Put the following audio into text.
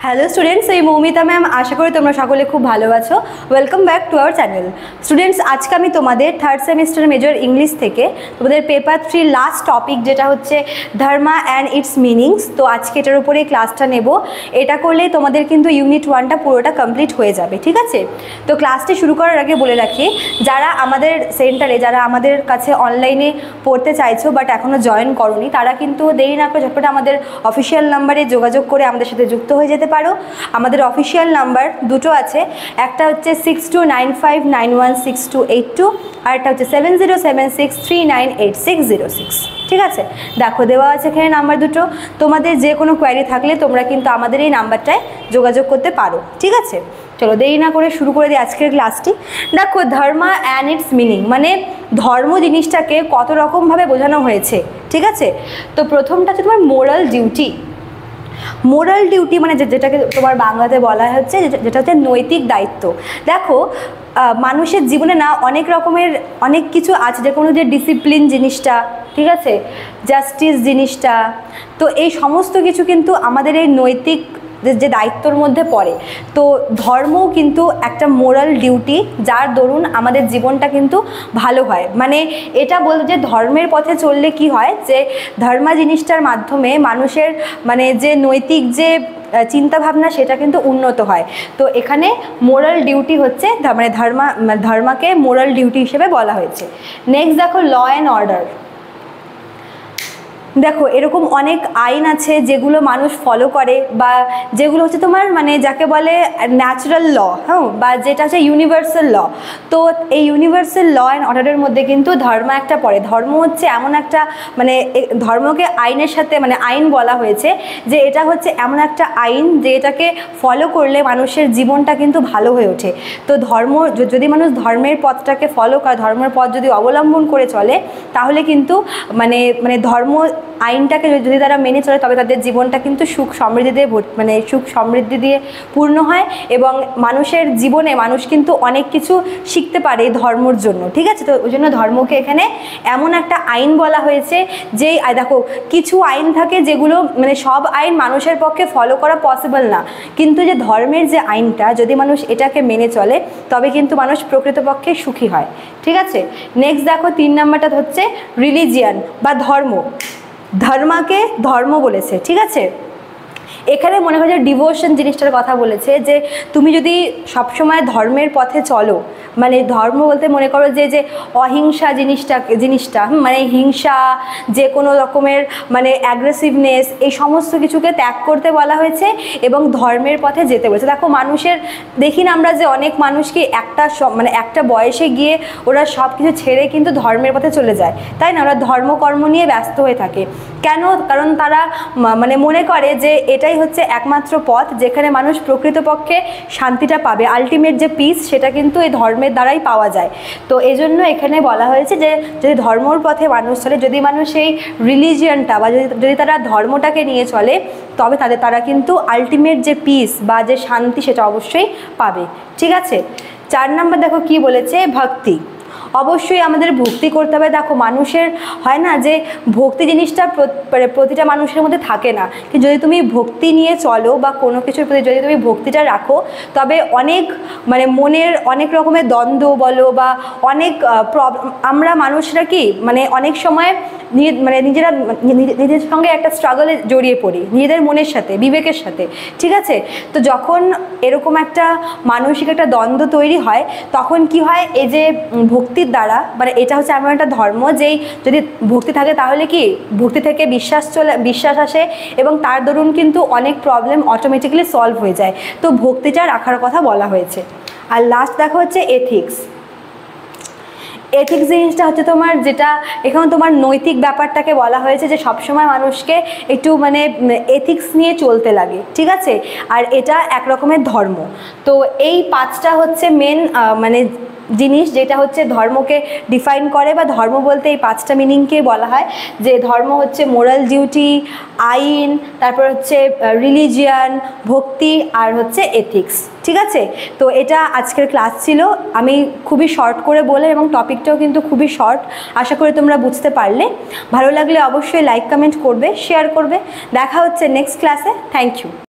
Hello students, এই Moumita ma'am. আশা করি তোমরা সকলে খুব ভালো আছো। Welcome back to our channel. Students, আজকে আমি তোমাদের থার্ড সেমিস্টার মেজর ইংলিশ থেকে তোমাদের পেপার 3 লাস্ট টপিক, যেটা হচ্ছে ধর্মা অ্যান্ড ইটস মিনিংস। তো আজকে এটার উপরে ক্লাসটা নেব। এটা করলেই তোমাদের কিন্তু ইউনিট 1টা পুরোটা কমপ্লিট হয়ে যাবে, ঠিক আছে? তো ক্লাসটি শুরু করার আগে বলে রাখি, যারা আমাদের সেন্টারে, যারা আমাদের কাছে অনলাইনে পড়তে চাইছো বাট এখনও জয়েন করোনি, তারা কিন্তু দেরি না করে ঝটপট আমাদের অফিসিয়াল নাম্বারে যোগাযোগ করে আমাদের সাথে যুক্ত হয়ে যেতে পারো। আমাদের অফিসিয়াল নাম্বার দুটো আছে, একটা হচ্ছে 6295916282 আর একটা হচ্ছে 7076398606। ঠিক আছে, দেখো দেওয়া আছে এখানে নাম্বার দুটো। তোমাদের যে কোনো কোয়ারি থাকলে তোমরা কিন্তু আমাদের এই নাম্বারটায় যোগাযোগ করতে পারো, ঠিক আছে? চলো দেরি না করে শুরু করে দিই আজকের ক্লাসটি। দেখো, ধর্মা অ্যান্ড ইটস মিনিং, মানে ধর্ম জিনিসটাকে কত রকমভাবে বোঝানো হয়েছে, ঠিক আছে? তো প্রথমটা হচ্ছে তোমার মোরাল ডিউটি। মোরাল ডিউটি মানে যেটাকে তোমার বাংলাতে বলা হচ্ছে, যেটা হচ্ছে নৈতিক দায়িত্ব। দেখো, মানুষের জীবনে না অনেক রকমের অনেক কিছু আছে, যে কোনো যে ডিসিপ্লিন জিনিসটা, ঠিক আছে, জাস্টিস জিনিসটা, তো এই সমস্ত কিছু কিন্তু আমাদের এই নৈতিক যে দায়িত্বর মধ্যে পড়ে। তো ধর্মও কিন্তু একটা মোরাল ডিউটি, যার দরুন আমাদের জীবনটা কিন্তু ভালো হয়। মানে এটা বলতে যে ধর্মের পথে চললে কি হয়, যে ধর্মা জিনিসটার মাধ্যমে মানুষের মানে যে নৈতিক যে চিন্তাভাবনা, সেটা কিন্তু উন্নত হয়। তো এখানে মোরাল ডিউটি হচ্ছে মানে ধর্মাকে মোরাল ডিউটি হিসেবে বলা হয়েছে। নেক্সট দেখো, ল অ্যান্ড অর্ডার। দেখো, এরকম অনেক আইন আছে যেগুলো মানুষ ফলো করে, বা যেগুলো হচ্ছে তোমার মানে যাকে বলে ন্যাচারাল ল, হ্যাঁ, বা যেটা হচ্ছে ইউনিভার্সাল ল। তো এই ইউনিভার্সাল ল অ্যান্ড অর্ডারের মধ্যে কিন্তু ধর্ম একটা পড়ে। ধর্ম হচ্ছে এমন একটা মানে ধর্মকে আইনের সাথে মানে আইন বলা হয়েছে, যে এটা হচ্ছে এমন একটা আইন যে এটাকে ফলো করলে মানুষের জীবনটা কিন্তু ভালো হয়ে ওঠে। তো ধর্ম, যদি মানুষ ধর্মের পথটাকে ফলো করে, ধর্মের পথ যদি অবলম্বন করে চলে, তাহলে কিন্তু মানে ধর্ম আইনটাকে যদি তারা মেনে চলে, তবে তাদের জীবনটা কিন্তু সুখ সমৃদ্ধি দিয়ে পূর্ণ হয়। এবং মানুষের জীবনে মানুষ কিন্তু অনেক কিছু শিখতে পারে এই ধর্মর জন্য, ঠিক আছে? তো ওই জন্য ধর্মকে এখানে এমন একটা আইন বলা হয়েছে, যে দেখো কিছু আইন থাকে যেগুলো মানে সব আইন মানুষের পক্ষে ফলো করা পসিবল না, কিন্তু যে ধর্মের যে আইনটা, যদি মানুষ এটাকে মেনে চলে, তবে কিন্তু মানুষ প্রকৃতপক্ষে সুখী হয়, ঠিক আছে? নেক্সট দেখো, 3 নাম্বারটা হচ্ছে রিলিজিয়ান বা ধর্ম। ধর্মাকে ধর্ম বলেছে, ঠিক আছে? এখানে মনে হয় যে ডিভোশন জিনিসটার কথা বলেছে, যে তুমি যদি সবসময় ধর্মের পথে চলো, মানে ধর্ম বলতে মনে করো যে অহিংসা জিনিসটা মানে হিংসা, যে কোনো রকমের মানে অ্যাগ্রেসিভনেস, এই সমস্ত কিছুকে ত্যাগ করতে বলা হয়েছে এবং ধর্মের পথে যেতে বলেছে। দেখো, মানুষের দেখি না আমরা যে অনেক মানুষকে একটা বয়সে গিয়ে ওরা সব কিছু ছেড়ে কিন্তু ধর্মের পথে চলে যায়, তাই না? ওরা ধর্মকর্ম নিয়ে ব্যস্ত হয়ে থাকে। কেন? কারণ তারা মানে মনে করে যে এটাই হচ্ছে একমাত্র পথ যেখানে মানুষ প্রকৃতপক্ষে শান্তিটা পাবে। আলটিমেট যে পিস, সেটা কিন্তু এই ধর্মের দ্বারাই পাওয়া যায়। তো এই জন্য এখানে বলা হয়েছে যে যদি ধর্মর পথে মানুষ চলে, যদি মানুষ এই রিলিজিয়ানটা বা যদি তারা ধর্মটাকে নিয়ে চলে, তবে তারা কিন্তু আলটিমেট যে পিস বা যে শান্তি, সেটা অবশ্যই পাবে, ঠিক আছে? 4 নাম্বার দেখো কি বলেছে, ভক্তি। অবশ্যই আমাদের ভক্তি করতে হবে। দেখো, মানুষের হয় না যে ভক্তি জিনিসটা প্রতিটা মানুষের মধ্যে থাকে না, কিন্তু যদি তুমি ভক্তি নিয়ে চলো বা কোনো কিছুর প্রতি যদি তুমি ভক্তিটা রাখো, তবে অনেক মানে মনের অনেক রকমের দ্বন্দ্ব বলো বা অনেক আমরা মানুষরা কি মানে অনেক সময় নিজেদের সঙ্গে একটা স্ট্রাগলে জড়িয়ে পড়ি, নিজেদের মনের সাথে, বিবেকের সাথে, ঠিক আছে? তো যখন এরকম একটা মানসিক একটা দ্বন্দ্ব তৈরি হয়, তখন কি হয়, এই যে ভক্তির দ্বারা মানে এটা হচ্ছে এমন একটা ধর্ম, যেই যদি ভক্তি থাকে তাহলে কি ভক্তি থেকে বিশ্বাস আসে এবং তার দরুন কিন্তু অনেক প্রবলেম অটোমেটিক্যালি সলভ হয়ে যায়। তো ভক্তিটা রাখার কথা বলা হয়েছে। আর লাস্ট দেখা হচ্ছে এথিক্স। এথিক্স জিনিসটা হচ্ছে তোমার, যেটা এখানে তোমার নৈতিক ব্যাপারটাকে বলা হয়েছে, যে সবসময় মানুষকে একটু মানে এথিক্স নিয়ে চলতে লাগে, ঠিক আছে? আর এটা এক রকমের ধর্ম। তো এই 5টা হচ্ছে মেন মানে জিনিস, যেটা হচ্ছে ধর্মকে ডিফাইন করে, বা ধর্ম বলতে এই 5টা মিনিংকে বলা হয়। যে ধর্ম হচ্ছে মোরাল ডিউটি, আইন, তারপর হচ্ছে রিলিজিয়ান, ভক্তি, আর হচ্ছে এথিক্স, ঠিক আছে? তো এটা আজকের ক্লাস ছিল। আমি খুবই শর্ট করে বলে, এবং টপিকটাও কিন্তু খুবই শর্ট। আশা করি তোমরা বুঝতে পারলে। ভালো লাগলে অবশ্যই লাইক কমেন্ট করবে, শেয়ার করবে। দেখা হচ্ছে নেক্সট ক্লাসে। Thank you.